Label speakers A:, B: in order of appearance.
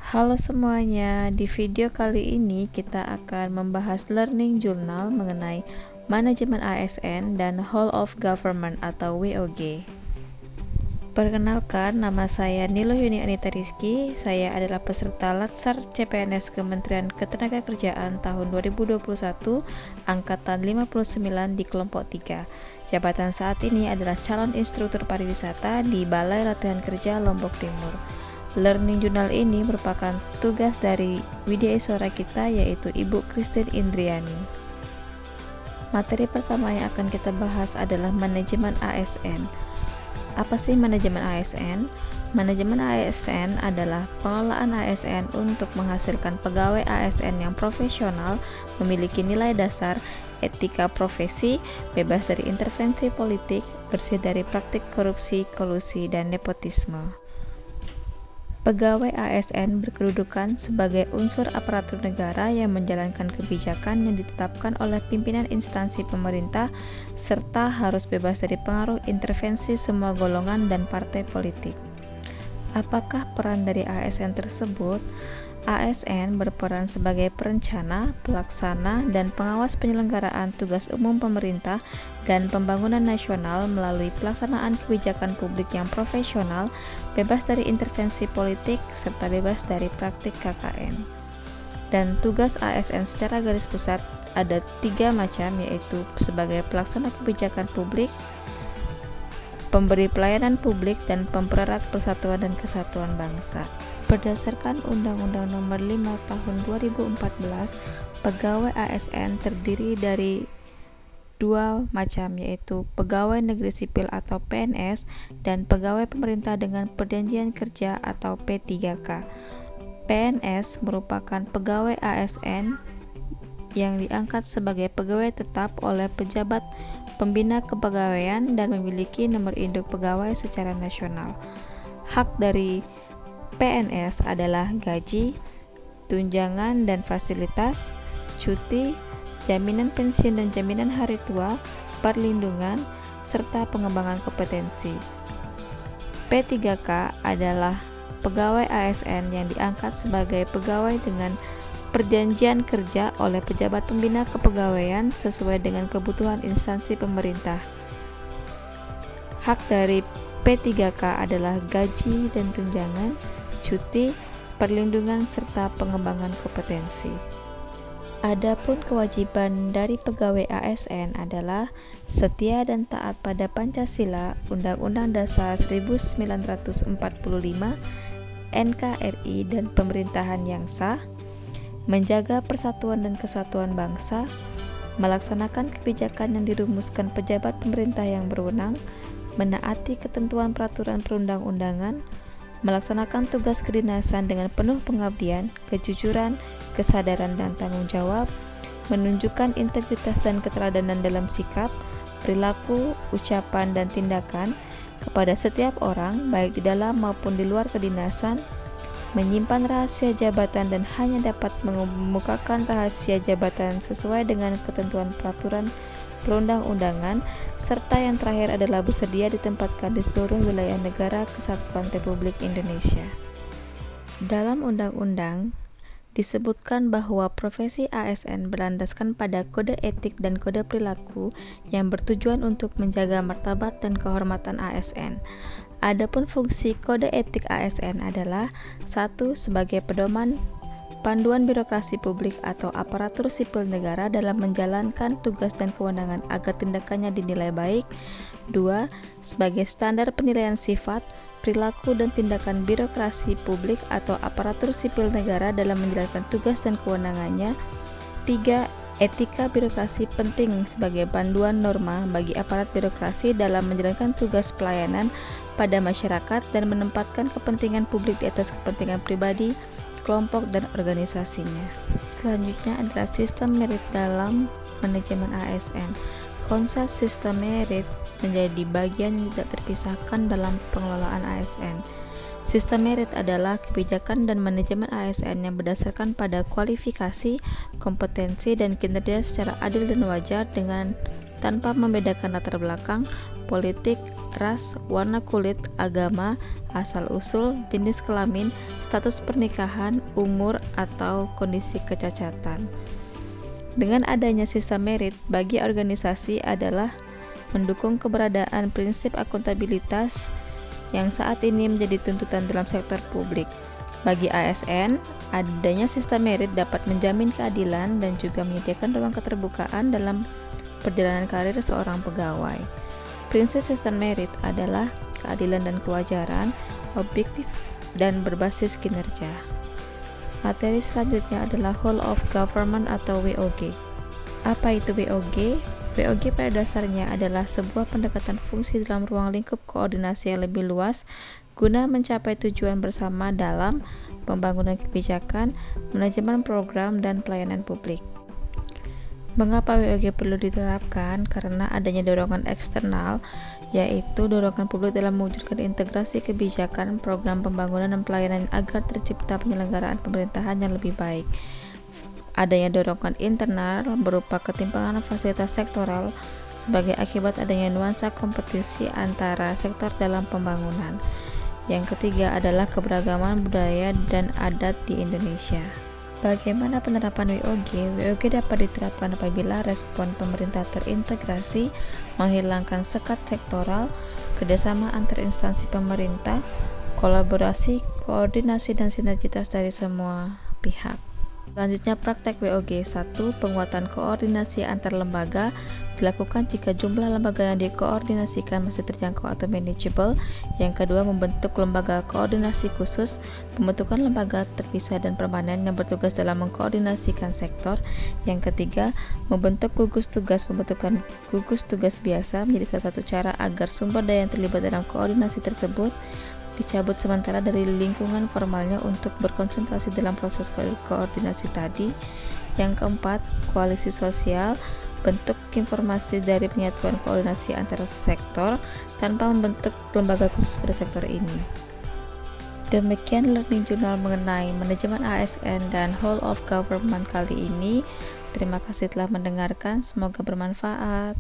A: Halo semuanya, di video kali ini kita akan membahas Learning Journal mengenai Manajemen ASN dan Whole of Government atau WOG. Perkenalkan, nama saya Nilo Yuni Anita Rizky. Saya adalah peserta Latsar CPNS Kementerian Ketenagakerjaan tahun 2021, angkatan 59 di kelompok 3. Jabatan saat ini adalah calon instruktur pariwisata di Balai Latihan Kerja Lombok Timur. Learning Journal ini merupakan tugas dari Widya Iswara kita, yaitu Ibu Christine Indriani. Materi pertama yang akan kita bahas adalah manajemen ASN. Apa sih manajemen ASN? Manajemen ASN adalah pengelolaan ASN untuk menghasilkan pegawai ASN yang profesional, memiliki nilai dasar, etika profesi, bebas dari intervensi politik, bersih dari praktik korupsi, kolusi, dan nepotisme. Pegawai ASN berkedudukan sebagai unsur aparatur negara yang menjalankan kebijakan yang ditetapkan oleh pimpinan instansi pemerintah serta harus bebas dari pengaruh intervensi semua golongan dan partai politik. Apakah peran dari ASN tersebut? ASN berperan sebagai perencana, pelaksana, dan pengawas penyelenggaraan tugas umum pemerintah dan pembangunan nasional melalui pelaksanaan kebijakan publik yang profesional, bebas dari intervensi politik, serta bebas dari praktik KKN. Dan tugas ASN secara garis besar ada 3 macam, yaitu sebagai pelaksana kebijakan publik, pemberi pelayanan publik, dan pempererat persatuan dan kesatuan bangsa. Berdasarkan Undang-Undang Nomor 5 Tahun 2014, pegawai ASN terdiri dari 2 macam, yaitu pegawai negeri sipil atau PNS dan pegawai pemerintah dengan perjanjian kerja atau P3K. PNS merupakan pegawai ASN yang diangkat sebagai pegawai tetap oleh pejabat pembina kepegawaian dan memiliki nomor induk pegawai secara nasional. Hak dari PNS adalah gaji, tunjangan dan fasilitas, cuti, jaminan pensiun dan jaminan hari tua, perlindungan, serta pengembangan kompetensi. P3K adalah pegawai ASN yang diangkat sebagai pegawai dengan perjanjian kerja oleh pejabat pembina kepegawaian sesuai dengan kebutuhan instansi pemerintah. Hak dari P3K adalah gaji dan tunjangan, cuti, perlindungan, serta pengembangan kompetensi. Adapun kewajiban dari pegawai ASN adalah setia dan taat pada Pancasila, Undang-Undang Dasar 1945, NKRI, dan pemerintahan yang sah, menjaga persatuan dan kesatuan bangsa, melaksanakan kebijakan yang dirumuskan pejabat pemerintah yang berwenang, menaati ketentuan peraturan perundang-undangan, melaksanakan tugas kedinasan dengan penuh pengabdian, kejujuran, kesadaran dan tanggung jawab, menunjukkan integritas dan keteladanan dalam sikap, perilaku, ucapan, dan tindakan kepada setiap orang, baik di dalam maupun di luar kedinasan, menyimpan rahasia jabatan dan hanya dapat mengemukakan rahasia jabatan sesuai dengan ketentuan peraturan perundang-undangan, serta yang terakhir adalah bersedia ditempatkan di seluruh wilayah negara kesatuan Republik Indonesia. Dalam undang-undang disebutkan bahwa profesi ASN berlandaskan pada kode etik dan kode perilaku yang bertujuan untuk menjaga martabat dan kehormatan ASN. Adapun fungsi kode etik ASN adalah 1. Sebagai pedoman panduan birokrasi publik atau aparatur sipil negara dalam menjalankan tugas dan kewenangan agar tindakannya dinilai baik. 2. Sebagai standar penilaian sifat, perilaku dan tindakan birokrasi publik atau aparatur sipil negara dalam menjalankan tugas dan kewenangannya. 3. Etika birokrasi penting sebagai panduan norma bagi aparat birokrasi dalam menjalankan tugas pelayanan pada masyarakat dan menempatkan kepentingan publik di atas kepentingan pribadi, kelompok, dan organisasinya. Selanjutnya adalah sistem merit dalam manajemen ASN. Konsep sistem merit menjadi bagian yang tidak terpisahkan dalam pengelolaan ASN. Sistem merit adalah kebijakan dan manajemen ASN yang berdasarkan pada kualifikasi, kompetensi, dan kinerja secara adil dan wajar dengan tanpa membedakan latar belakang, politik, ras, warna kulit, agama, asal-usul, jenis kelamin, status pernikahan, umur, atau kondisi kecacatan. Dengan adanya sistem merit bagi organisasi adalah mendukung keberadaan prinsip akuntabilitas yang saat ini menjadi tuntutan dalam sektor publik. Bagi ASN, adanya sistem merit dapat menjamin keadilan dan juga menyediakan ruang keterbukaan dalam perjalanan karir seorang pegawai. Prinsip sistem merit adalah keadilan dan kewajaran, objektif dan berbasis kinerja. Materi selanjutnya adalah Whole of Government atau WOG. Apa itu WOG? WOG pada dasarnya adalah sebuah pendekatan fungsi dalam ruang lingkup koordinasi yang lebih luas guna mencapai tujuan bersama dalam pembangunan kebijakan, manajemen program, dan pelayanan publik. Mengapa WOG perlu diterapkan? Karena adanya dorongan eksternal, yaitu dorongan publik dalam mewujudkan integrasi kebijakan, program pembangunan, dan pelayanan agar tercipta penyelenggaraan pemerintahan yang lebih baik. Adanya dorongan internal berupa ketimpangan fasilitas sektoral sebagai akibat adanya nuansa kompetisi antara sektor dalam pembangunan. Yang ketiga adalah keberagaman budaya dan adat di Indonesia. Bagaimana penerapan WOG? WOG dapat diterapkan apabila respon pemerintah terintegrasi, menghilangkan sekat sektoral, kerjasama antar instansi pemerintah, kolaborasi, koordinasi, dan sinergitas dari semua pihak. Selanjutnya praktek WOG. 1. Penguatan koordinasi antar lembaga dilakukan jika jumlah lembaga yang dikoordinasikan masih terjangkau atau manageable. Yang kedua, membentuk lembaga koordinasi khusus, pembentukan lembaga terpisah dan permanen yang bertugas dalam mengkoordinasikan sektor. Yang ketiga, membentuk gugus tugas. Pembentukan gugus tugas biasa menjadi salah satu cara agar sumber daya yang terlibat dalam koordinasi tersebut dicabut sementara dari lingkungan formalnya untuk berkonsentrasi dalam proses koordinasi tadi. Yang keempat, koalisi sosial, bentuk informasi dari penyatuan koordinasi antar sektor tanpa membentuk lembaga khusus pada sektor ini. Demikian Learning Journal mengenai manajemen ASN dan Whole of Government kali ini. Terima kasih telah mendengarkan, semoga bermanfaat.